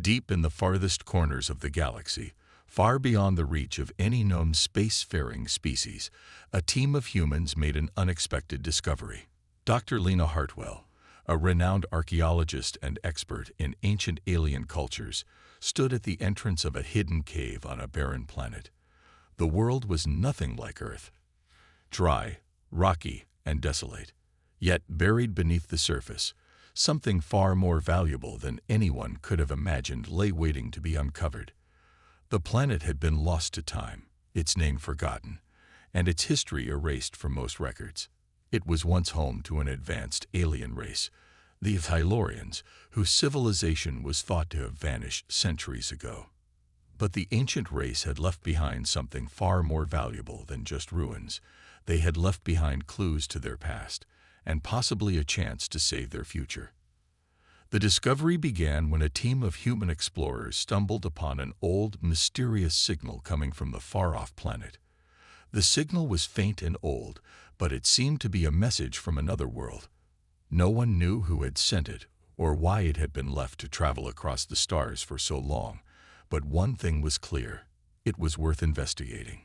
Deep in the farthest corners of the galaxy, far beyond the reach of any known spacefaring species, a team of humans made an unexpected discovery. Dr. Lena Hartwell, a renowned archaeologist and expert in ancient alien cultures, stood at the entrance of a hidden cave on a barren planet. The world was nothing like Earth. Dry, rocky, and desolate. Yet buried beneath the surface, something far more valuable than anyone could have imagined lay waiting to be uncovered. The planet had been lost to time, its name forgotten, and its history erased from most records. It was once home to an advanced alien race, the Silurians, whose civilization was thought to have vanished centuries ago. But the ancient race had left behind something far more valuable than just ruins. They had left behind clues to their past, and possibly a chance to save their future. The discovery began when a team of human explorers stumbled upon an old, mysterious signal coming from the far-off planet. The signal was faint and old, but it seemed to be a message from another world. No one knew who had sent it or why it had been left to travel across the stars for so long, but one thing was clear: it was worth investigating.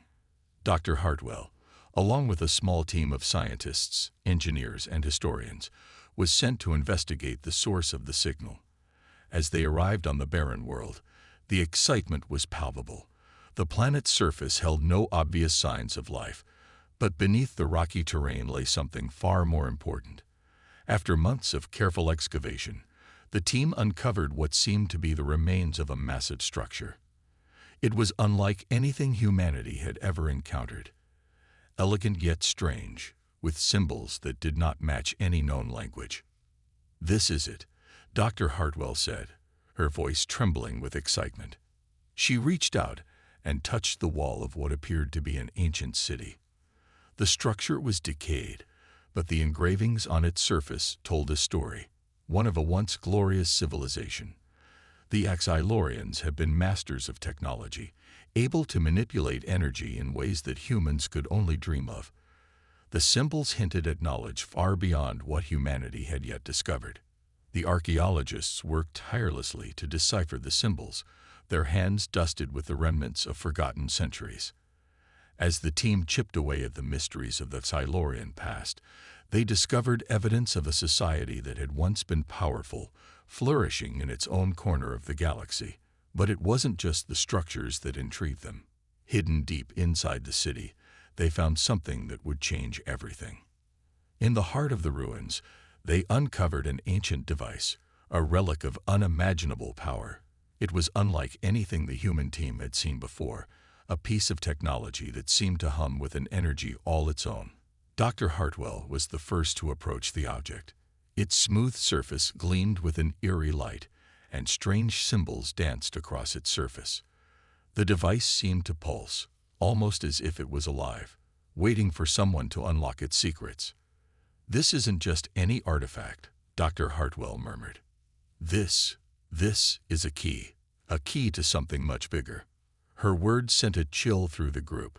Dr. Hartwell, along with a small team of scientists, engineers, and historians, was sent to investigate the source of the signal. As they arrived on the barren world, the excitement was palpable. The planet's surface held no obvious signs of life, but beneath the rocky terrain lay something far more important. After months of careful excavation, the team uncovered what seemed to be the remains of a massive structure. It was unlike anything humanity had ever encountered. Elegant yet strange, with symbols that did not match any known language. "This is it," Dr. Hartwell said, her voice trembling with excitement. She reached out and touched the wall of what appeared to be an ancient city. The structure was decayed, but the engravings on its surface told a story, one of a once glorious civilization. The Silurians had been masters of technology, able to manipulate energy in ways that humans could only dream of. The symbols hinted at knowledge far beyond what humanity had yet discovered. The archaeologists worked tirelessly to decipher the symbols, their hands dusted with the remnants of forgotten centuries. As the team chipped away at the mysteries of the Silurian past, they discovered evidence of a society that had once been powerful, flourishing in its own corner of the galaxy. But it wasn't just the structures that intrigued them. Hidden deep inside the city, they found something that would change everything. In the heart of the ruins, they uncovered an ancient device, a relic of unimaginable power. It was unlike anything the human team had seen before, a piece of technology that seemed to hum with an energy all its own. Dr. Hartwell was the first to approach the object. Its smooth surface gleamed with an eerie light, and strange symbols danced across its surface. The device seemed to pulse, almost as if it was alive, waiting for someone to unlock its secrets. "This isn't just any artifact," Dr. Hartwell murmured. This is a key to something much bigger." Her words sent a chill through the group.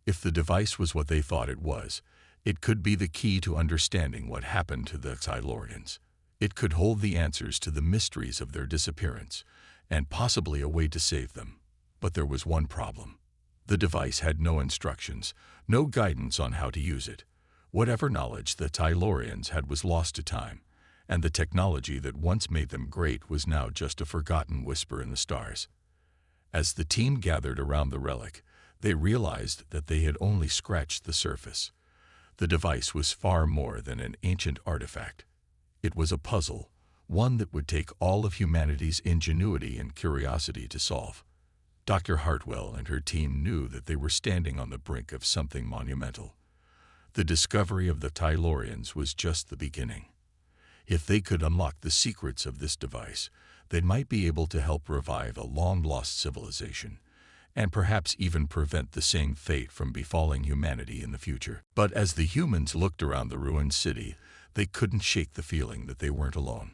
If the device was what they thought it was, it could be the key to understanding what happened to the Silurians. It could hold the answers to the mysteries of their disappearance, and possibly a way to save them. But there was one problem. The device had no instructions, no guidance on how to use it. Whatever knowledge the Silurians had was lost to time, and the technology that once made them great was now just a forgotten whisper in the stars. As the team gathered around the relic, they realized that they had only scratched the surface. The device was far more than an ancient artifact. It was a puzzle, one that would take all of humanity's ingenuity and curiosity to solve. Dr. Hartwell and her team knew that they were standing on the brink of something monumental. The discovery of the Silurians was just the beginning. If they could unlock the secrets of this device, they might be able to help revive a long-lost civilization, and perhaps even prevent the same fate from befalling humanity in the future. But as the humans looked around the ruined city, they couldn't shake the feeling that they weren't alone.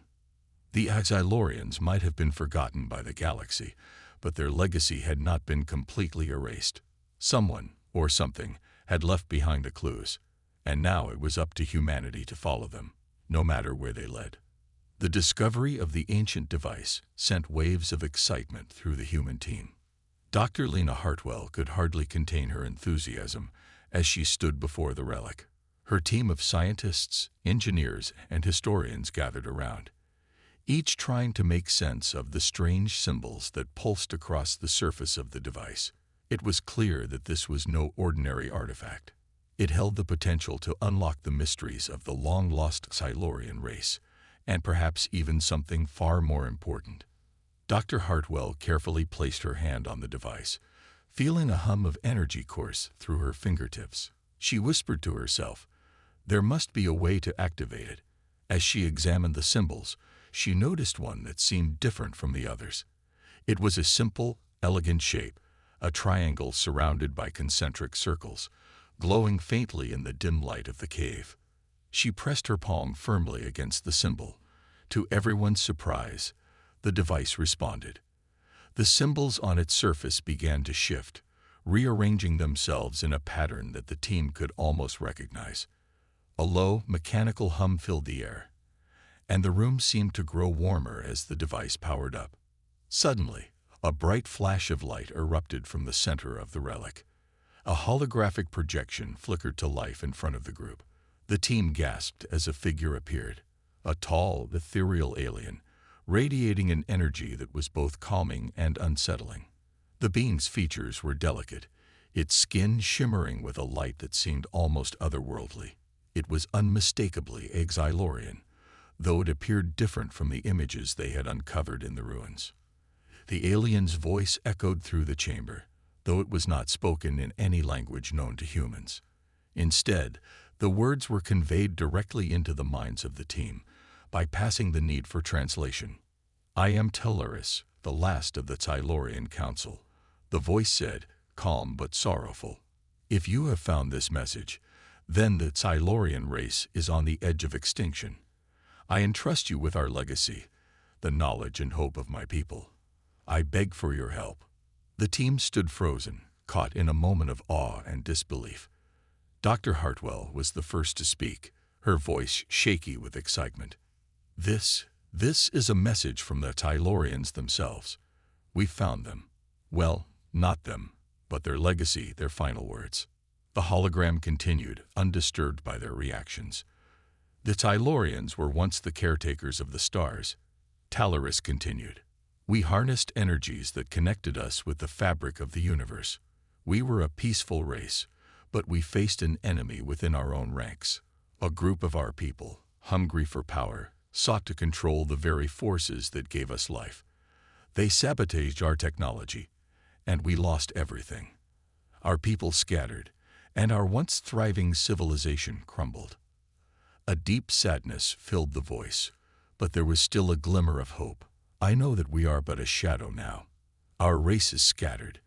The Silurians might have been forgotten by the galaxy, but their legacy had not been completely erased. Someone, or something, had left behind the clues, and now it was up to humanity to follow them, no matter where they led. The discovery of the ancient device sent waves of excitement through the human team. Dr. Lena Hartwell could hardly contain her enthusiasm as she stood before the relic. Her team of scientists, engineers, and historians gathered around, each trying to make sense of the strange symbols that pulsed across the surface of the device. It was clear that this was no ordinary artifact. It held the potential to unlock the mysteries of the long-lost Silurian race, and perhaps even something far more important. Dr. Hartwell carefully placed her hand on the device, feeling a hum of energy course through her fingertips. She whispered to herself, "There must be a way to activate it." As she examined the symbols, she noticed one that seemed different from the others. It was a simple, elegant shape, a triangle surrounded by concentric circles, glowing faintly in the dim light of the cave. She pressed her palm firmly against the symbol. To everyone's surprise, the device responded. The symbols on its surface began to shift, rearranging themselves in a pattern that the team could almost recognize. A low, mechanical hum filled the air, and the room seemed to grow warmer as the device powered up. Suddenly, a bright flash of light erupted from the center of the relic. A holographic projection flickered to life in front of the group. The team gasped as a figure appeared, a tall, ethereal alien, radiating an energy that was both calming and unsettling. The being's features were delicate, its skin shimmering with a light that seemed almost otherworldly. It was unmistakably Xylorian, though it appeared different from the images they had uncovered in the ruins. The alien's voice echoed through the chamber, though it was not spoken in any language known to humans. Instead, the words were conveyed directly into the minds of the team, bypassing the need for translation. "I am Telluris, the last of the Silurian Council," the voice said, calm but sorrowful. "If you have found this message, then the Silurian race is on the edge of extinction. I entrust you with our legacy, the knowledge and hope of my people. I beg for your help." The team stood frozen, caught in a moment of awe and disbelief. Dr. Hartwell was the first to speak, her voice shaky with excitement. This is a message from the Silurians themselves. We found them. Well, not them, but their legacy, their final words." The hologram continued, undisturbed by their reactions. "The Silurians were once the caretakers of the stars," Telluris continued. "We harnessed energies that connected us with the fabric of the universe. We were a peaceful race, but we faced an enemy within our own ranks. A group of our people, hungry for power, sought to control the very forces that gave us life. They sabotaged our technology, and we lost everything. Our people scattered, and our once thriving civilization crumbled." A deep sadness filled the voice, but there was still a glimmer of hope. "I know that we are but a shadow now. Our race is scattered,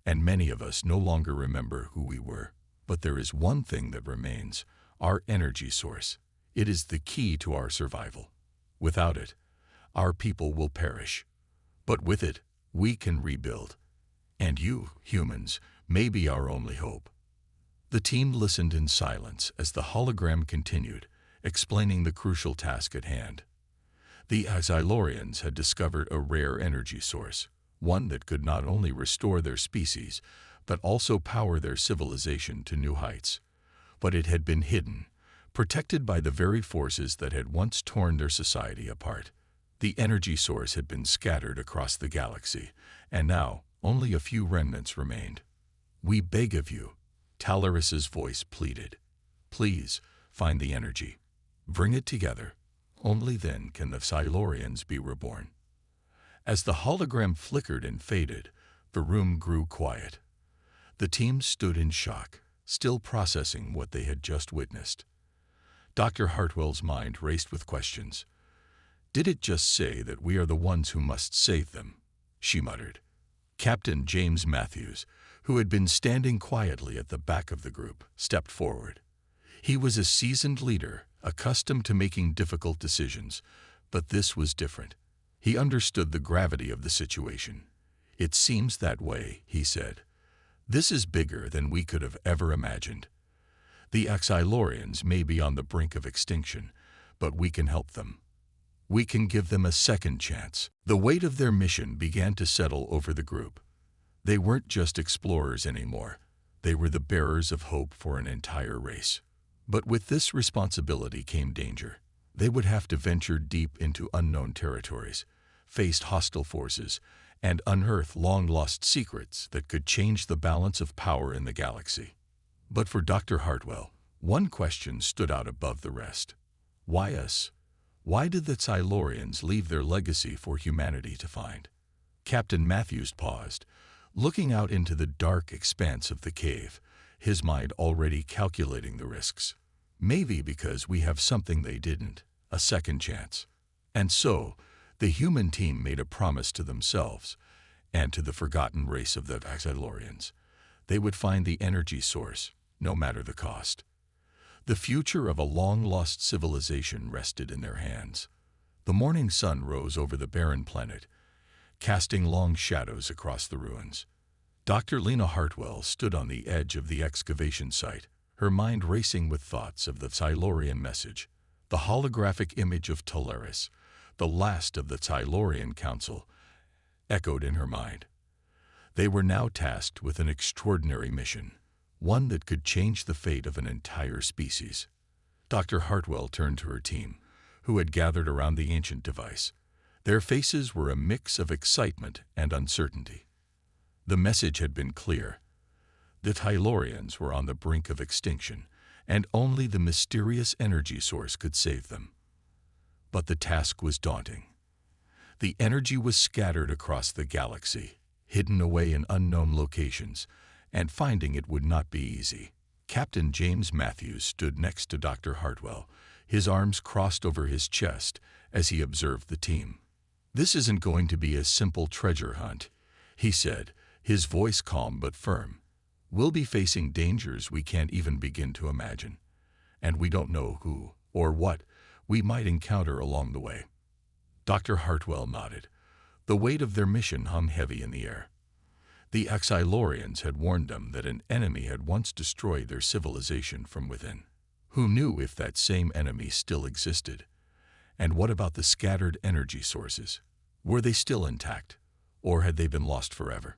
and many of us no longer remember who we were. But there is one thing that remains, our energy source. It is the key to our survival. Without it, our people will perish. But with it, we can rebuild. And you, humans, may be our only hope." The team listened in silence as the hologram continued, explaining the crucial task at hand. The Xylorians had discovered a rare energy source, one that could not only restore their species, but also power their civilization to new heights. But it had been hidden, protected by the very forces that had once torn their society apart. The energy source had been scattered across the galaxy, and now only a few remnants remained. "We beg of you," Telluris's voice pleaded. "Please, find the energy. Bring it together. Only then can the Silurians be reborn." As the hologram flickered and faded, the room grew quiet. The team stood in shock, still processing what they had just witnessed. Dr. Hartwell's mind raced with questions. "Did it just say that we are the ones who must save them?" she muttered. Captain James Matthews, who had been standing quietly at the back of the group, stepped forward. He was a seasoned leader, accustomed to making difficult decisions, but this was different. He understood the gravity of the situation. "It seems that way," he said. "This is bigger than we could have ever imagined. The Xylorians may be on the brink of extinction, but we can help them. We can give them a second chance. The weight of their mission began to settle over the group. They weren't just explorers anymore. They were the bearers of hope for an entire race. But with this responsibility came danger. They would have to venture deep into unknown territories, face hostile forces, and unearth long-lost secrets that could change the balance of power in the galaxy. But for Dr. Hartwell, one question stood out above the rest. Why us? Why did the Silurians leave their legacy for humanity to find? Captain Matthews paused, looking out into the dark expanse of the cave, his mind already calculating the risks. Maybe because we have something they didn't, a second chance. And so, the human team made a promise to themselves and to the forgotten race of the Silurians. They would find the energy source, no matter the cost. The future of a long-lost civilization rested in their hands. The morning sun rose over the barren planet, casting long shadows across the ruins. Dr. Lena Hartwell stood on the edge of the excavation site, her mind racing with thoughts of the Silurian message. The holographic image of Talaris, the last of the Silurian Council, echoed in her mind. They were now tasked with an extraordinary mission, one that could change the fate of an entire species. Dr. Hartwell turned to her team, who had gathered around the ancient device. Their faces were a mix of excitement and uncertainty. The message had been clear. The Silurians were on the brink of extinction, and only the mysterious energy source could save them. But the task was daunting. The energy was scattered across the galaxy, hidden away in unknown locations, and finding it would not be easy. Captain James Matthews stood next to Dr. Hartwell, his arms crossed over his chest as he observed the team. "This isn't going to be a simple treasure hunt," he said, his voice calm but firm. "We'll be facing dangers we can't even begin to imagine, and we don't know who or what we might encounter along the way." Dr. Hartwell nodded. The weight of their mission hung heavy in the air. The Silurians had warned them that an enemy had once destroyed their civilization from within. Who knew if that same enemy still existed? And what about the scattered energy sources? Were they still intact, or had they been lost forever?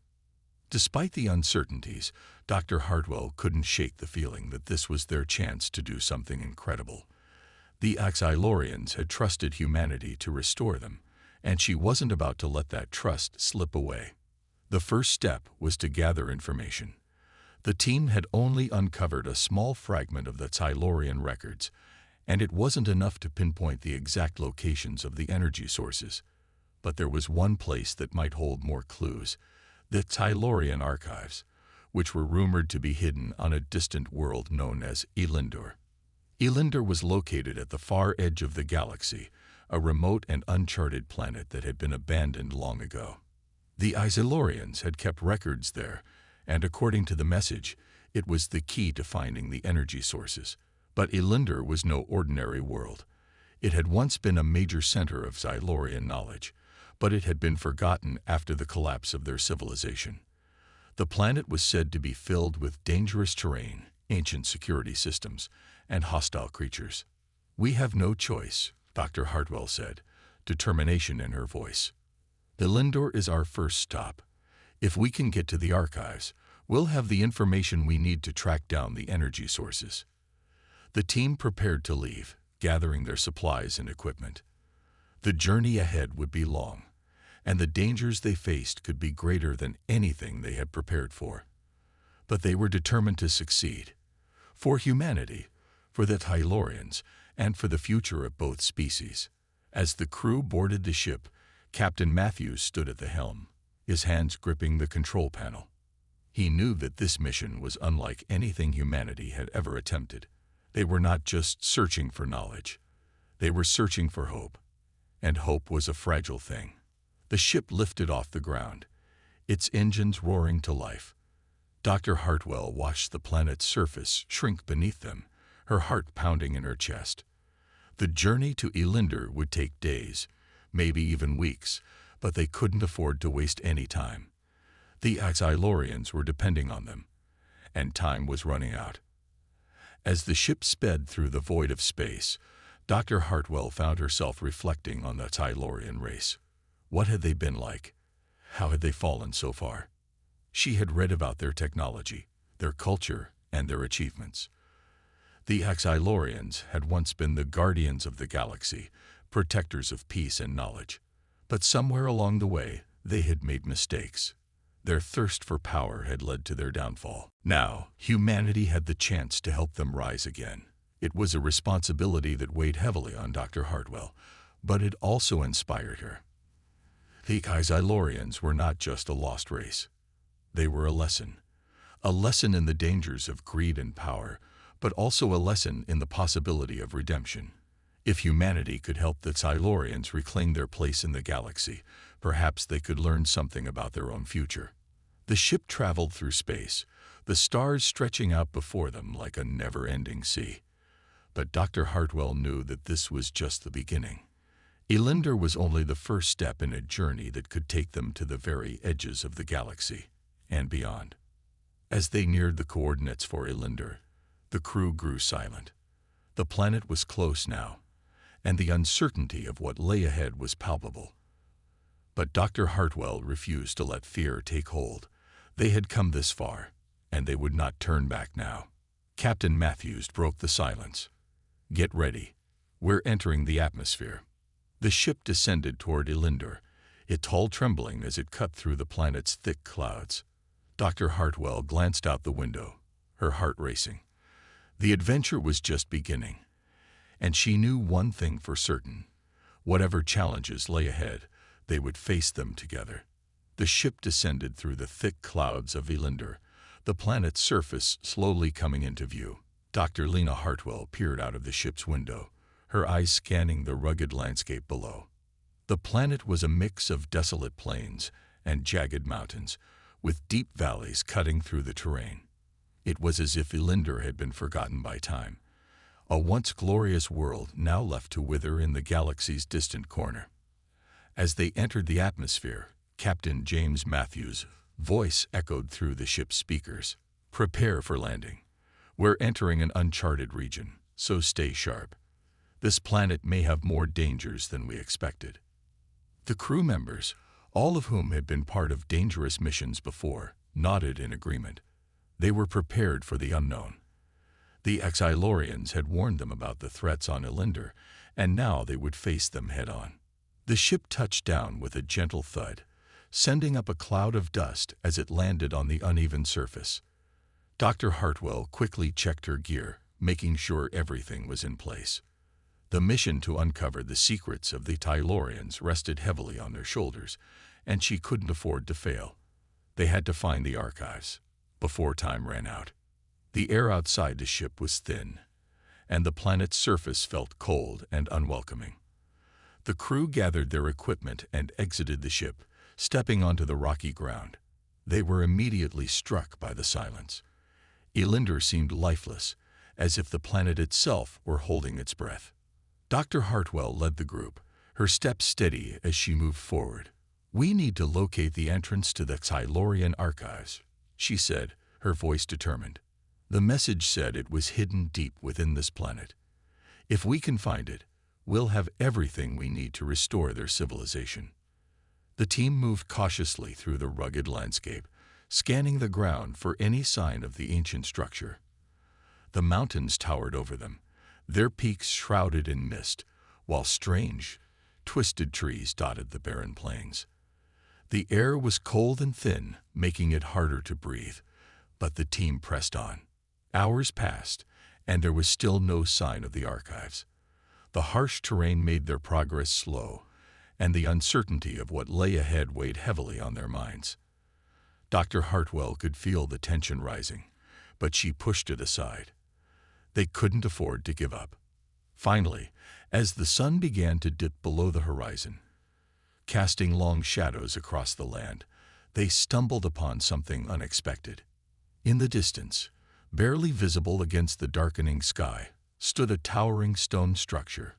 Despite the uncertainties, Dr. Hartwell couldn't shake the feeling that this was their chance to do something incredible. The Silurians had trusted humanity to restore them, and she wasn't about to let that trust slip away. The first step was to gather information. The team had only uncovered a small fragment of the Silurian records, and it wasn't enough to pinpoint the exact locations of the energy sources. But there was one place that might hold more clues: the Silurian archives, which were rumored to be hidden on a distant world known as Elindur. Elindur was located at the far edge of the galaxy, a remote and uncharted planet that had been abandoned long ago. The Silurians had kept records there, and according to the message, it was the key to finding the energy sources. But Elindur was no ordinary world. It had once been a major center of Silurian knowledge, but it had been forgotten after the collapse of their civilization. The planet was said to be filled with dangerous terrain, ancient security systems, and hostile creatures. "We have no choice," Dr. Hartwell said, determination in her voice. "Elindur is our first stop. If we can get to the archives, we'll have the information we need to track down the energy sources." The team prepared to leave, gathering their supplies and equipment. The journey ahead would be long, and the dangers they faced could be greater than anything they had prepared for. But they were determined to succeed. For humanity, for the Silurians, and for the future of both species. As the crew boarded the ship, Captain Matthews stood at the helm, his hands gripping the control panel. He knew that this mission was unlike anything humanity had ever attempted. They were not just searching for knowledge. They were searching for hope. And hope was a fragile thing. The ship lifted off the ground, its engines roaring to life. Dr. Hartwell watched the planet's surface shrink beneath them, her heart pounding in her chest. The journey to Elindur would take days, maybe even weeks, but they couldn't afford to waste any time. The Silurians were depending on them, and time was running out. As the ship sped through the void of space, Dr. Hartwell found herself reflecting on the Silurian race. What had they been like? How had they fallen so far? She had read about their technology, their culture, and their achievements. The Silurians had once been the guardians of the galaxy, protectors of peace and knowledge. But somewhere along the way, they had made mistakes. Their thirst for power had led to their downfall. Now, humanity had the chance to help them rise again. It was a responsibility that weighed heavily on Dr. Hartwell, but it also inspired her. The Silurians were not just a lost race. They were a lesson in the dangers of greed and power, but also a lesson in the possibility of redemption. If humanity could help the Silurians reclaim their place in the galaxy, perhaps they could learn something about their own future. The ship traveled through space, the stars stretching out before them like a never-ending sea. But Dr. Hartwell knew that this was just the beginning. Elinder was only the first step in a journey that could take them to the very edges of the galaxy and beyond. As they neared the coordinates for Elinder, the crew grew silent. The planet was close now, and the uncertainty of what lay ahead was palpable. But Dr. Hartwell refused to let fear take hold. They had come this far, and they would not turn back now. Captain Matthews broke the silence. "Get ready. We're entering the atmosphere." The ship descended toward Elinder, its hull trembling as it cut through the planet's thick clouds. Dr. Hartwell glanced out the window, her heart racing. The adventure was just beginning, and she knew one thing for certain. Whatever challenges lay ahead, they would face them together. The ship descended through the thick clouds of Elinder, the planet's surface slowly coming into view. Dr. Lena Hartwell peered out of the ship's window, her eyes scanning the rugged landscape below. The planet was a mix of desolate plains and jagged mountains, with deep valleys cutting through the terrain. It was as if Elinder had been forgotten by time, a once glorious world now left to wither in the galaxy's distant corner. As they entered the atmosphere, Captain James Matthews' voice echoed through the ship's speakers. "Prepare for landing. We're entering an uncharted region, so stay sharp. This planet may have more dangers than we expected." The crew members, all of whom had been part of dangerous missions before, nodded in agreement. They were prepared for the unknown. The Silurians had warned them about the threats on Elinder, and now they would face them head-on. The ship touched down with a gentle thud, sending up a cloud of dust as it landed on the uneven surface. Dr. Hartwell quickly checked her gear, making sure everything was in place. The mission to uncover the secrets of the Silurians rested heavily on their shoulders, and she couldn't afford to fail. They had to find the archives before time ran out. The air outside the ship was thin, and the planet's surface felt cold and unwelcoming. The crew gathered their equipment and exited the ship, stepping onto the rocky ground. They were immediately struck by the silence. Elinder seemed lifeless, as if the planet itself were holding its breath. Dr. Hartwell led the group, her steps steady as she moved forward. "We need to locate the entrance to the Silurian archives," she said, her voice determined. The message said it was hidden deep within this planet. "If we can find it, we'll have everything we need to restore their civilization." The team moved cautiously through the rugged landscape, scanning the ground for any sign of the ancient structure. The mountains towered over them, their peaks shrouded in mist, while strange, twisted trees dotted the barren plains. The air was cold and thin, making it harder to breathe, but the team pressed on. Hours passed, and there was still no sign of the archives. The harsh terrain made their progress slow, and the uncertainty of what lay ahead weighed heavily on their minds. Dr. Hartwell could feel the tension rising, but she pushed it aside. They couldn't afford to give up. Finally, as the sun began to dip below the horizon, casting long shadows across the land, they stumbled upon something unexpected. In the distance, barely visible against the darkening sky, stood a towering stone structure.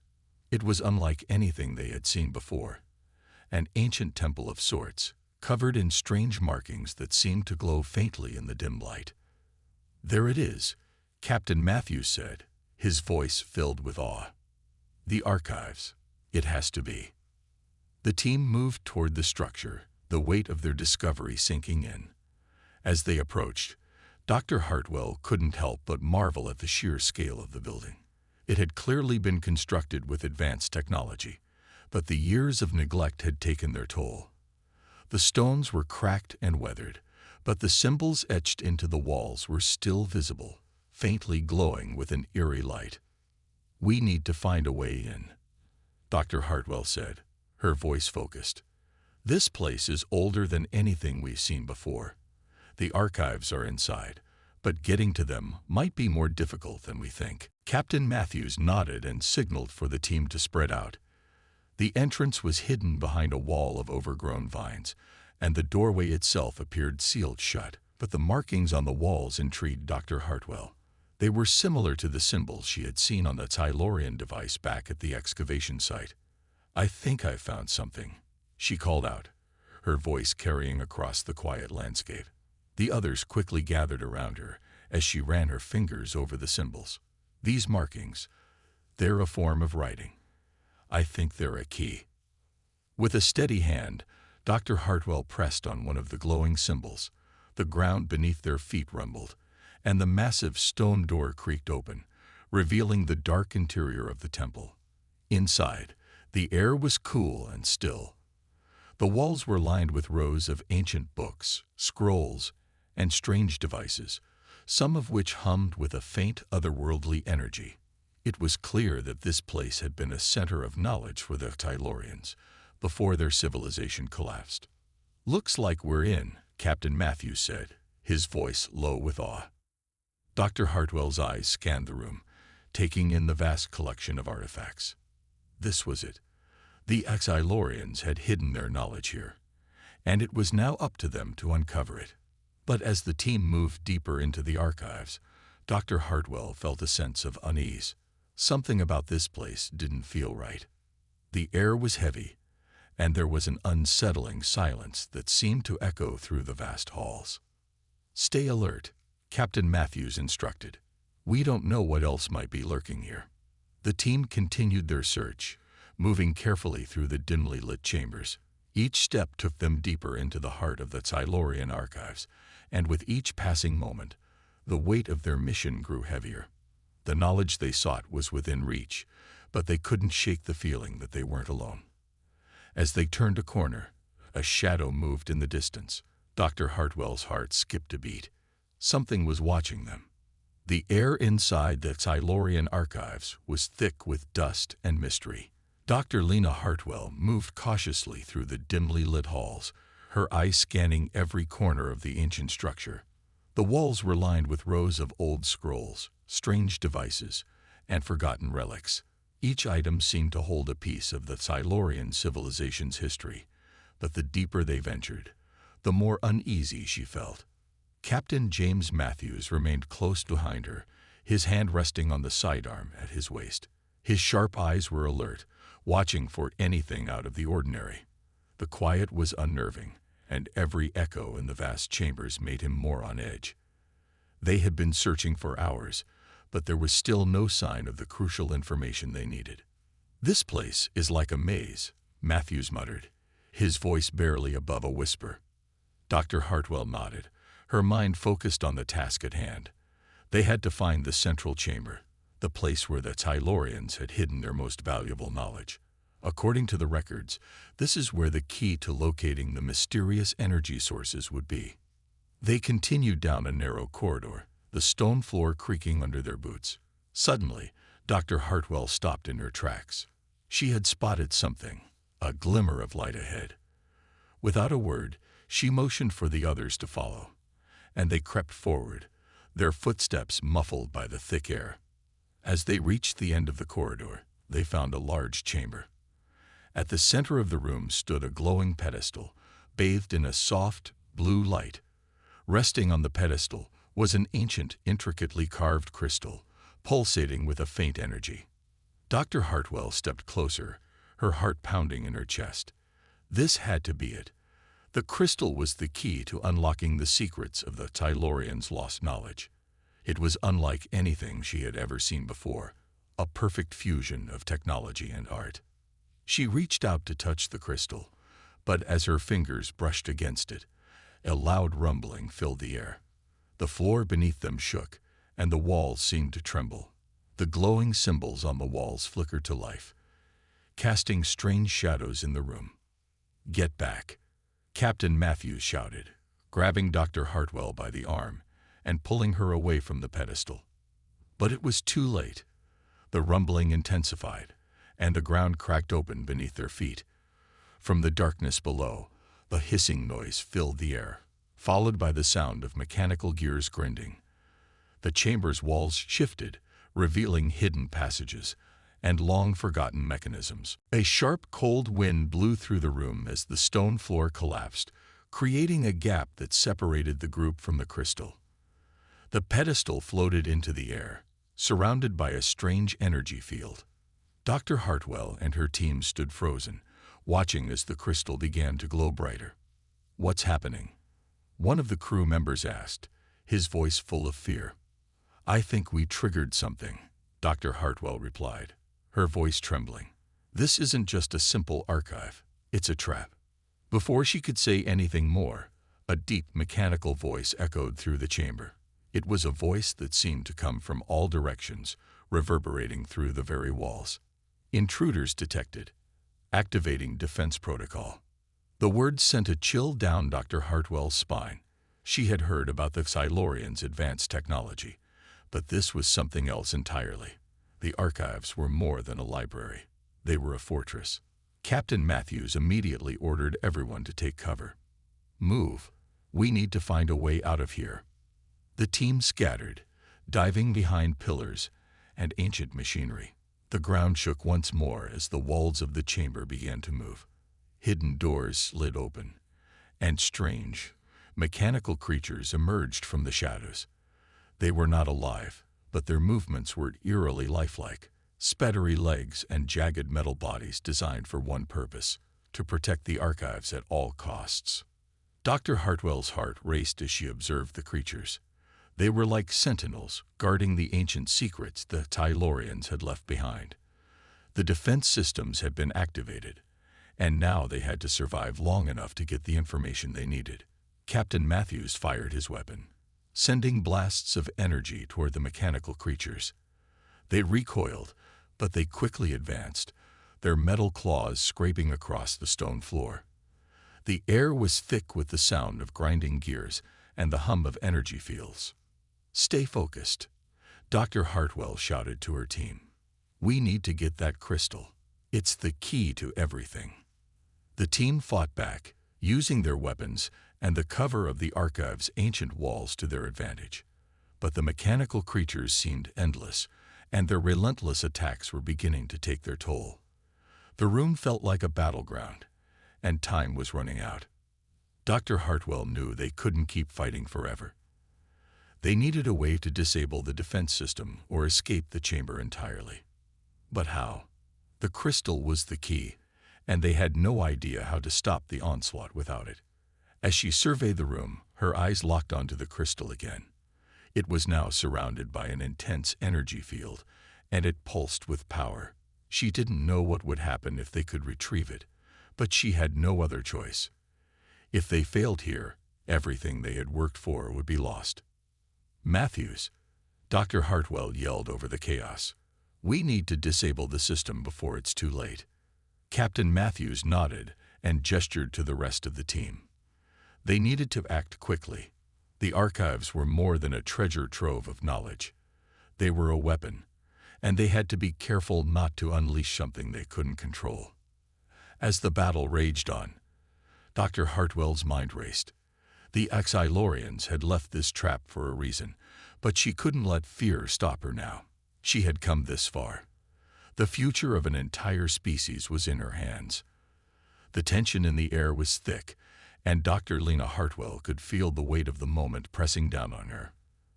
It was unlike anything they had seen before, an ancient temple of sorts, covered in strange markings that seemed to glow faintly in the dim light. "There it is," Captain Matthews said, his voice filled with awe. The archives. It has to be. The team moved toward the structure, the weight of their discovery sinking in. As they approached, Dr. Hartwell couldn't help but marvel at the sheer scale of the building. It had clearly been constructed with advanced technology, but the years of neglect had taken their toll. The stones were cracked and weathered, but the symbols etched into the walls were still visible, faintly glowing with an eerie light. "We need to find a way in," Dr. Hartwell said, her voice focused. "This place is older than anything we've seen before. The archives are inside, but getting to them might be more difficult than we think." Captain Matthews nodded and signaled for the team to spread out. The entrance was hidden behind a wall of overgrown vines, and the doorway itself appeared sealed shut, but the markings on the walls intrigued Dr. Hartwell. They were similar to the symbols she had seen on the Tylorian device back at the excavation site. "I think I found something," she called out, her voice carrying across the quiet landscape. The others quickly gathered around her as she ran her fingers over the symbols. "These markings, they're a form of writing. I think they're a key." With a steady hand, Dr. Hartwell pressed on one of the glowing symbols. The ground beneath their feet rumbled, and the massive stone door creaked open, revealing the dark interior of the temple. Inside, the air was cool and still. The walls were lined with rows of ancient books, scrolls, and strange devices, some of which hummed with a faint otherworldly energy. It was clear that this place had been a center of knowledge for the Tylorians before their civilization collapsed. "Looks like we're in," Captain Matthews said, his voice low with awe. Dr. Hartwell's eyes scanned the room, taking in the vast collection of artifacts. This was it. The Tylorians had hidden their knowledge here, and it was now up to them to uncover it. But as the team moved deeper into the archives, Dr. Hartwell felt a sense of unease. Something about this place didn't feel right. The air was heavy, and there was an unsettling silence that seemed to echo through the vast halls. "Stay alert," Captain Matthews instructed. "We don't know what else might be lurking here." The team continued their search, moving carefully through the dimly lit chambers. Each step took them deeper into the heart of the Tylorian archives, and with each passing moment, the weight of their mission grew heavier. The knowledge they sought was within reach, but they couldn't shake the feeling that they weren't alone. As they turned a corner, a shadow moved in the distance. Dr. Hartwell's heart skipped a beat. Something was watching them. The air inside the Tylorian archives was thick with dust and mystery. Dr. Lena Hartwell moved cautiously through the dimly lit halls, her eyes scanning every corner of the ancient structure. The walls were lined with rows of old scrolls, strange devices, and forgotten relics. Each item seemed to hold a piece of the Tylorian civilization's history, but the deeper they ventured, the more uneasy she felt. Captain James Matthews remained close behind her, his hand resting on the sidearm at his waist. His sharp eyes were alert, watching for anything out of the ordinary. The quiet was unnerving, and every echo in the vast chambers made him more on edge. They had been searching for hours, but there was still no sign of the crucial information they needed. "This place is like a maze," Matthews muttered, his voice barely above a whisper. Dr. Hartwell nodded, her mind focused on the task at hand. They had to find the central chamber, the place where the Tylorians had hidden their most valuable knowledge. According to the records, this is where the key to locating the mysterious energy sources would be. They continued down a narrow corridor, the stone floor creaking under their boots. Suddenly, Dr. Hartwell stopped in her tracks. She had spotted something, a glimmer of light ahead. Without a word, she motioned for the others to follow, and they crept forward, their footsteps muffled by the thick air. As they reached the end of the corridor, they found a large chamber. At the center of the room stood a glowing pedestal, bathed in a soft, blue light. Resting on the pedestal was an ancient, intricately carved crystal, pulsating with a faint energy. Dr. Hartwell stepped closer, her heart pounding in her chest. This had to be it. The crystal was the key to unlocking the secrets of the Tylorians' lost knowledge. It was unlike anything she had ever seen before, a perfect fusion of technology and art. She reached out to touch the crystal, but as her fingers brushed against it, a loud rumbling filled the air. The floor beneath them shook, and the walls seemed to tremble. The glowing symbols on the walls flickered to life, casting strange shadows in the room. "Get back," Captain Matthews shouted, grabbing Dr. Hartwell by the arm and pulling her away from the pedestal. But it was too late. The rumbling intensified, and the ground cracked open beneath their feet. From the darkness below, the hissing noise filled the air, followed by the sound of mechanical gears grinding. The chamber's walls shifted, revealing hidden passages and long-forgotten mechanisms. A sharp, cold wind blew through the room as the stone floor collapsed, creating a gap that separated the group from the crystal. The pedestal floated into the air, surrounded by a strange energy field. Dr. Hartwell and her team stood frozen, watching as the crystal began to glow brighter. "What's happening?" one of the crew members asked, his voice full of fear. "I think we triggered something," Dr. Hartwell replied, her voice trembling. "This isn't just a simple archive, it's a trap." Before she could say anything more, a deep mechanical voice echoed through the chamber. It was a voice that seemed to come from all directions, reverberating through the very walls. "Intruders detected. Activating defense protocol." The words sent a chill down Dr. Hartwell's spine. She had heard about the Silurians' advanced technology, but this was something else entirely. The archives were more than a library. They were a fortress. Captain Matthews immediately ordered everyone to take cover. "Move. We need to find a way out of here." The team scattered, diving behind pillars and ancient machinery. The ground shook once more as the walls of the chamber began to move. Hidden doors slid open, and strange, mechanical creatures emerged from the shadows. They were not alive, but their movements were eerily lifelike, spattery legs and jagged metal bodies designed for one purpose: to protect the archives at all costs. Dr. Hartwell's heart raced as she observed the creatures. They were like sentinels, guarding the ancient secrets the Silurians had left behind. The defense systems had been activated, and now they had to survive long enough to get the information they needed. Captain Matthews fired his weapon, sending blasts of energy toward the mechanical creatures. They recoiled, but they quickly advanced, their metal claws scraping across the stone floor. The air was thick with the sound of grinding gears and the hum of energy fields. "Stay focused," Dr. Hartwell shouted to her team. "We need to get that crystal. It's the key to everything." The team fought back, using their weapons and the cover of the archive's ancient walls to their advantage. But the mechanical creatures seemed endless, and their relentless attacks were beginning to take their toll. The room felt like a battleground, and time was running out. Dr. Hartwell knew they couldn't keep fighting forever. They needed a way to disable the defense system or escape the chamber entirely. But how? The crystal was the key, and they had no idea how to stop the onslaught without it. As she surveyed the room, her eyes locked onto the crystal again. It was now surrounded by an intense energy field, and it pulsed with power. She didn't know what would happen if they could retrieve it, but she had no other choice. If they failed here, everything they had worked for would be lost. "Matthews," Dr. Hartwell yelled over the chaos. "We need to disable the system before it's too late." Captain Matthews nodded and gestured to the rest of the team. They needed to act quickly. The archives were more than a treasure trove of knowledge. They were a weapon, and they had to be careful not to unleash something they couldn't control. As the battle raged on, Dr. Hartwell's mind raced. The Silurians had left this trap for a reason, but she couldn't let fear stop her now. She had come this far. The future of an entire species was in her hands. The tension in the air was thick, and Dr. Lena Hartwell could feel the weight of the moment pressing down on her.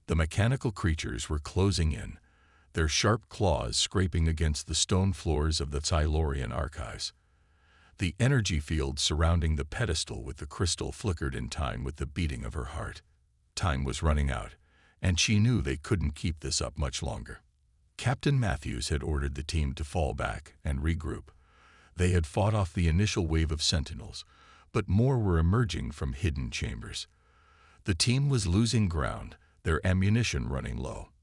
The mechanical creatures were closing in, their sharp claws scraping against the stone floors of the Silurian archives. The energy field surrounding the pedestal with the crystal flickered in time with the beating of her heart. Time was running out, and she knew they couldn't keep this up much longer. Captain Matthews had ordered the team to fall back and regroup. They had fought off the initial wave of sentinels, but more were emerging from hidden chambers. The team was losing ground, their ammunition running low.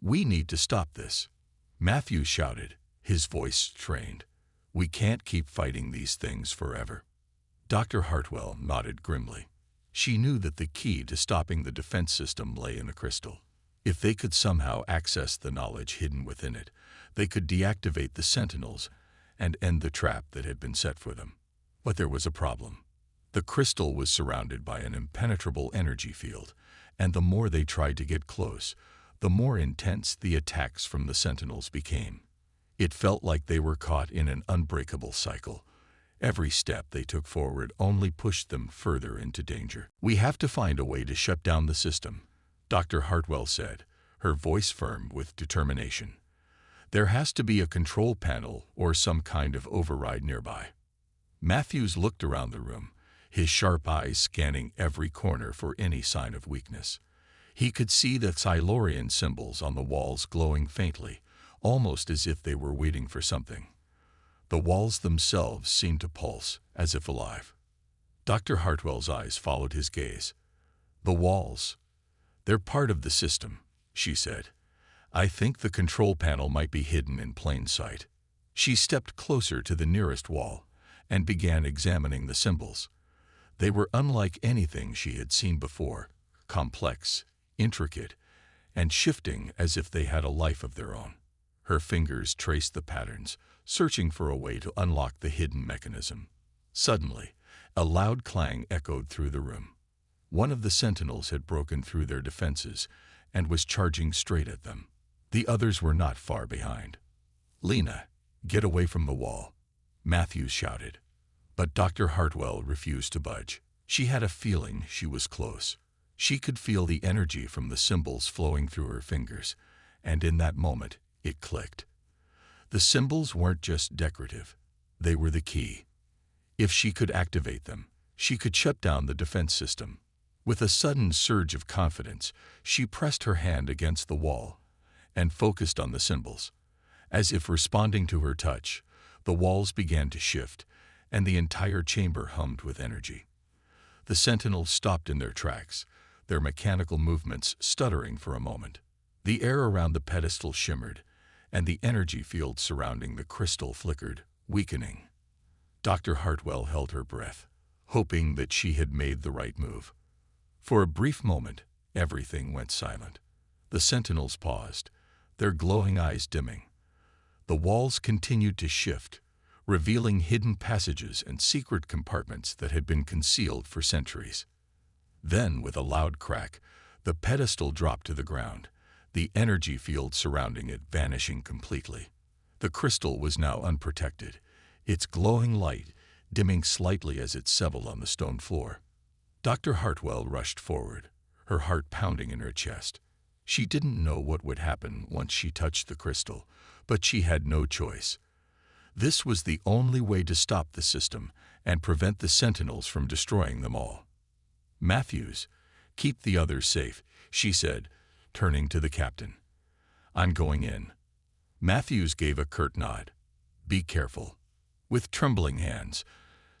"We need to stop this," Matthews shouted, his voice strained. "We can't keep fighting these things forever." Dr. Hartwell nodded grimly. She knew that the key to stopping the defense system lay in the crystal. If they could somehow access the knowledge hidden within it, they could deactivate the sentinels and end the trap that had been set for them. But there was a problem. The crystal was surrounded by an impenetrable energy field, and the more they tried to get close, the more intense the attacks from the sentinels became. It felt like they were caught in an unbreakable cycle. Every step they took forward only pushed them further into danger. "We have to find a way to shut down the system," Dr. Hartwell said, her voice firm with determination. "There has to be a control panel or some kind of override nearby." Matthews looked around the room, his sharp eyes scanning every corner for any sign of weakness. He could see the Silurian symbols on the walls glowing faintly, almost as if they were waiting for something. The walls themselves seemed to pulse, as if alive. Dr. Hartwell's eyes followed his gaze. "The walls. They're part of the system," she said. "I think the control panel might be hidden in plain sight." She stepped closer to the nearest wall and began examining the symbols. They were unlike anything she had seen before, complex, intricate, and shifting as if they had a life of their own. Her fingers traced the patterns, searching for a way to unlock the hidden mechanism. Suddenly, a loud clang echoed through the room. One of the sentinels had broken through their defenses and was charging straight at them. The others were not far behind. "Lena, get away from the wall," Matthews shouted. But Dr. Hartwell refused to budge. She had a feeling she was close. She could feel the energy from the symbols flowing through her fingers, and in that moment, it clicked. The symbols weren't just decorative. They were the key. If she could activate them, she could shut down the defense system. With a sudden surge of confidence, she pressed her hand against the wall and focused on the symbols. As if responding to her touch, the walls began to shift, and the entire chamber hummed with energy. The sentinels stopped in their tracks, their mechanical movements stuttering for a moment. The air around the pedestal shimmered, and the energy field surrounding the crystal flickered, weakening. Dr. Hartwell held her breath, hoping that she had made the right move. For a brief moment, everything went silent. The sentinels paused, their glowing eyes dimming. The walls continued to shift, revealing hidden passages and secret compartments that had been concealed for centuries. Then, with a loud crack, the pedestal dropped to the ground, the energy field surrounding it vanishing completely. The crystal was now unprotected, its glowing light dimming slightly as it settled on the stone floor. Dr. Hartwell rushed forward, her heart pounding in her chest. She didn't know what would happen once she touched the crystal, but she had no choice. This was the only way to stop the system and prevent the sentinels from destroying them all. "Matthews, keep the others safe," she said, turning to the captain. "I'm going in." Matthews gave a curt nod. "Be careful." With trembling hands,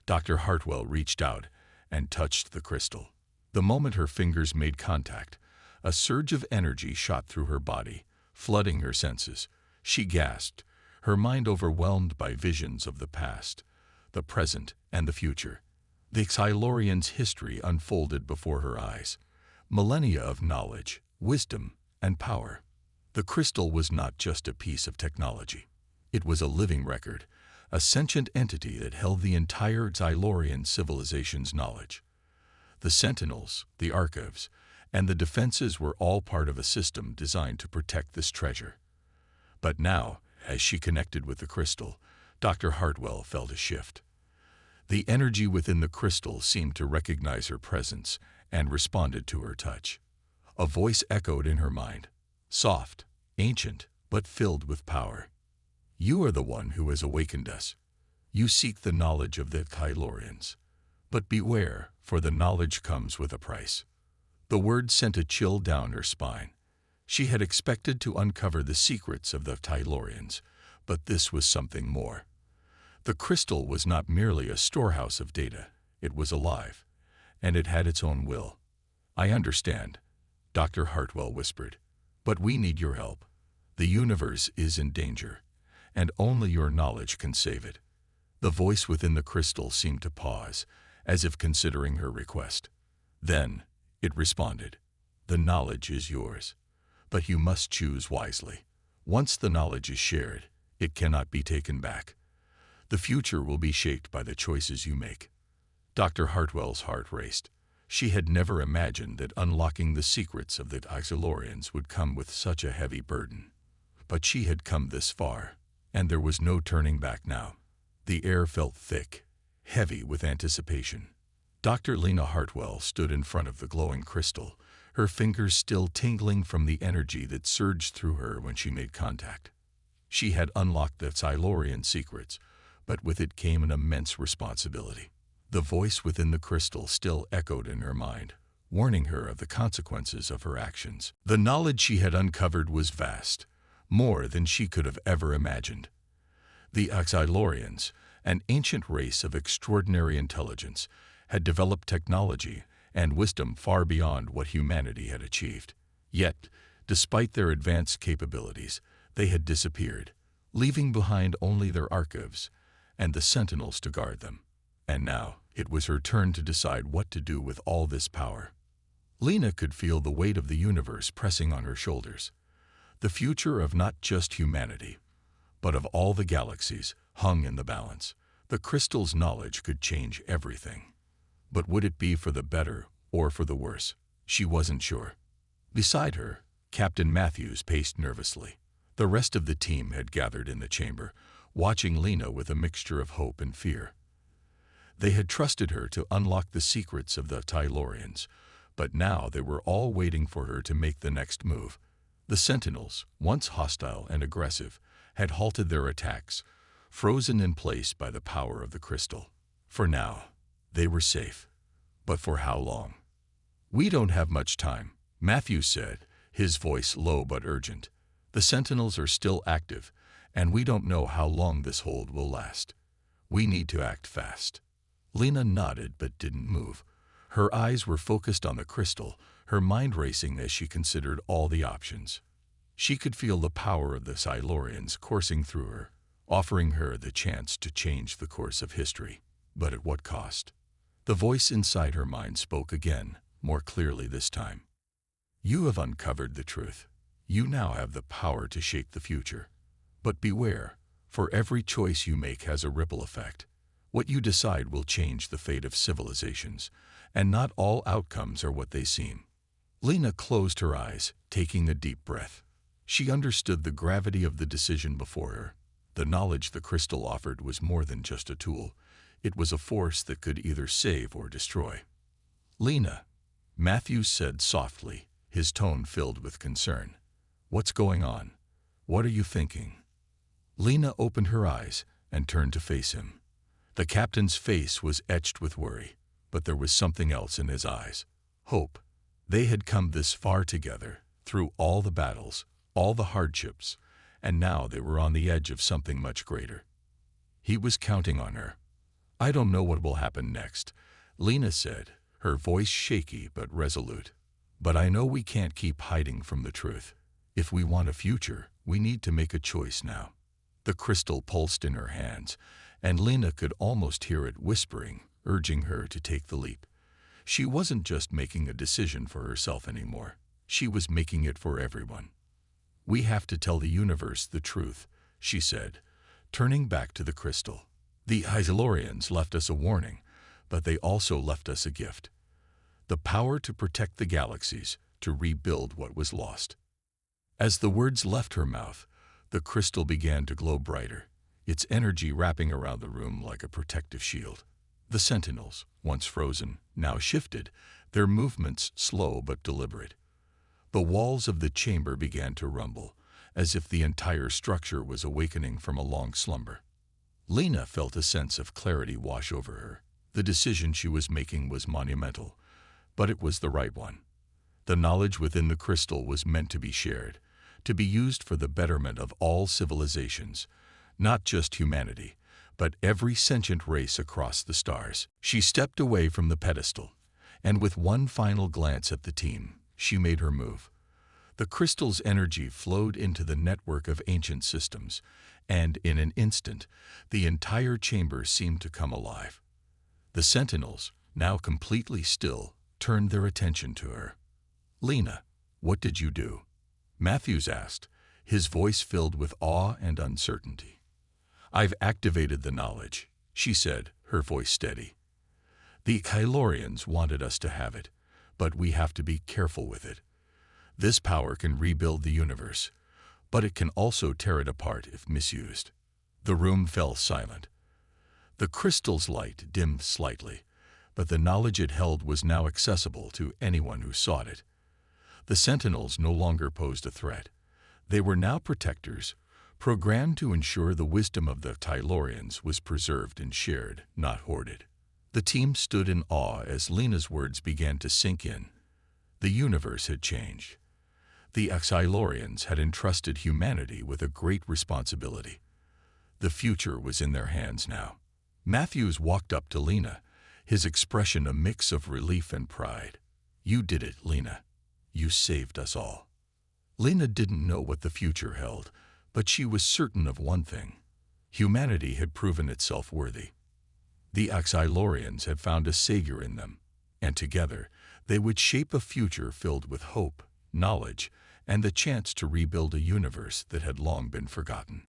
Dr. Hartwell reached out and touched the crystal. The moment her fingers made contact, a surge of energy shot through her body, flooding her senses. She gasped, her mind overwhelmed by visions of the past, the present, and the future. The Silurians' history unfolded before her eyes. Millennia of knowledge, wisdom, and power. The crystal was not just a piece of technology. It was a living record, a sentient entity that held the entire Silurian civilization's knowledge. The sentinels, the archives, and the defenses were all part of a system designed to protect this treasure. But now, as she connected with the crystal, Dr. Hartwell felt a shift. The energy within the crystal seemed to recognize her presence and responded to her touch. A voice echoed in her mind, soft, ancient, but filled with power. "You are the one who has awakened us. You seek the knowledge of the Silurians. But beware, for the knowledge comes with a price." The word sent a chill down her spine. She had expected to uncover the secrets of the Tylorians, but this was something more. The crystal was not merely a storehouse of data, it was alive, and it had its own will. "I understand," Dr. Hartwell whispered, "but we need your help. The universe is in danger, and only your knowledge can save it." The voice within the crystal seemed to pause, as if considering her request. Then it responded, "The knowledge is yours, but you must choose wisely. Once the knowledge is shared, it cannot be taken back. The future will be shaped by the choices you make." Dr. Hartwell's heart raced. She had never imagined that unlocking the secrets of the Tylorians would come with such a heavy burden. But she had come this far, and there was no turning back now. The air felt thick, heavy with anticipation. Dr. Lena Hartwell stood in front of the glowing crystal, her fingers still tingling from the energy that surged through her when she made contact. She had unlocked the Tylorian secrets, but with it came an immense responsibility. The voice within the crystal still echoed in her mind, warning her of the consequences of her actions. The knowledge she had uncovered was vast, more than she could have ever imagined. The Tylorians, an ancient race of extraordinary intelligence, had developed technology and wisdom far beyond what humanity had achieved. Yet, despite their advanced capabilities, they had disappeared, leaving behind only their archives and the sentinels to guard them. And now, it was her turn to decide what to do with all this power. Lena could feel the weight of the universe pressing on her shoulders. The future of not just humanity, but of all the galaxies, hung in the balance. The crystal's knowledge could change everything. But would it be for the better or for the worse? She wasn't sure. Beside her, Captain Matthews paced nervously. The rest of the team had gathered in the chamber, watching Lena with a mixture of hope and fear. They had trusted her to unlock the secrets of the Tylorians, but now they were all waiting for her to make the next move. The Sentinels, once hostile and aggressive, had halted their attacks, frozen in place by the power of the crystal. For now, they were safe. But for how long? "We don't have much time," Matthews said, his voice low but urgent. "The Sentinels are still active, and we don't know how long this hold will last. We need to act fast." Lena nodded but didn't move. Her eyes were focused on the crystal, her mind racing as she considered all the options. She could feel the power of the Tylorians coursing through her, offering her the chance to change the course of history. But at what cost? The voice inside her mind spoke again, more clearly this time. "You have uncovered the truth. You now have the power to shape the future. But beware, for every choice you make has a ripple effect. What you decide will change the fate of civilizations, and not all outcomes are what they seem." Lena closed her eyes, taking a deep breath. She understood the gravity of the decision before her. The knowledge the crystal offered was more than just a tool. It was a force that could either save or destroy. "Lena," Matthews said softly, his tone filled with concern. "What's going on? What are you thinking?" Lena opened her eyes and turned to face him. The captain's face was etched with worry, but there was something else in his eyes. Hope. They had come this far together, through all the battles, all the hardships, and now they were on the edge of something much greater. He was counting on her. "I don't know what will happen next," Lena said, her voice shaky but resolute. "But I know we can't keep hiding from the truth. If we want a future, we need to make a choice now." The crystal pulsed in her hands, and Lena could almost hear it whispering, urging her to take the leap. She wasn't just making a decision for herself anymore. She was making it for everyone. "We have to tell the universe the truth," she said, turning back to the crystal. "The Tylorians left us a warning, but they also left us a gift. The power to protect the galaxies, to rebuild what was lost." As the words left her mouth, the crystal began to glow brighter, its energy wrapping around the room like a protective shield. The sentinels, once frozen, now shifted, their movements slow but deliberate. The walls of the chamber began to rumble, as if the entire structure was awakening from a long slumber. Lena felt a sense of clarity wash over her. The decision she was making was monumental, but it was the right one. The knowledge within the crystal was meant to be shared, to be used for the betterment of all civilizations, not just humanity, but every sentient race across the stars. She stepped away from the pedestal, and with one final glance at the team, she made her move. The crystal's energy flowed into the network of ancient systems, and in an instant, the entire chamber seemed to come alive. The sentinels, now completely still, turned their attention to her. "Lena, what did you do?" Matthews asked, his voice filled with awe and uncertainty. "I've activated the knowledge," she said, her voice steady. "The Kylorians wanted us to have it, but we have to be careful with it. This power can rebuild the universe, but it can also tear it apart if misused." The room fell silent. The crystal's light dimmed slightly, but the knowledge it held was now accessible to anyone who sought it. The sentinels no longer posed a threat. They were now protectors, programmed to ensure the wisdom of the Kylorians was preserved and shared, not hoarded. The team stood in awe as Lena's words began to sink in. The universe had changed. The Kylorians had entrusted humanity with a great responsibility. The future was in their hands now. Matthews walked up to Lena, his expression a mix of relief and pride. "You did it, Lena. You saved us all." Lena didn't know what the future held, but she was certain of one thing. Humanity had proven itself worthy. The Kylorians had found a savior in them, and together they would shape a future filled with hope, knowledge, and the chance to rebuild a universe that had long been forgotten.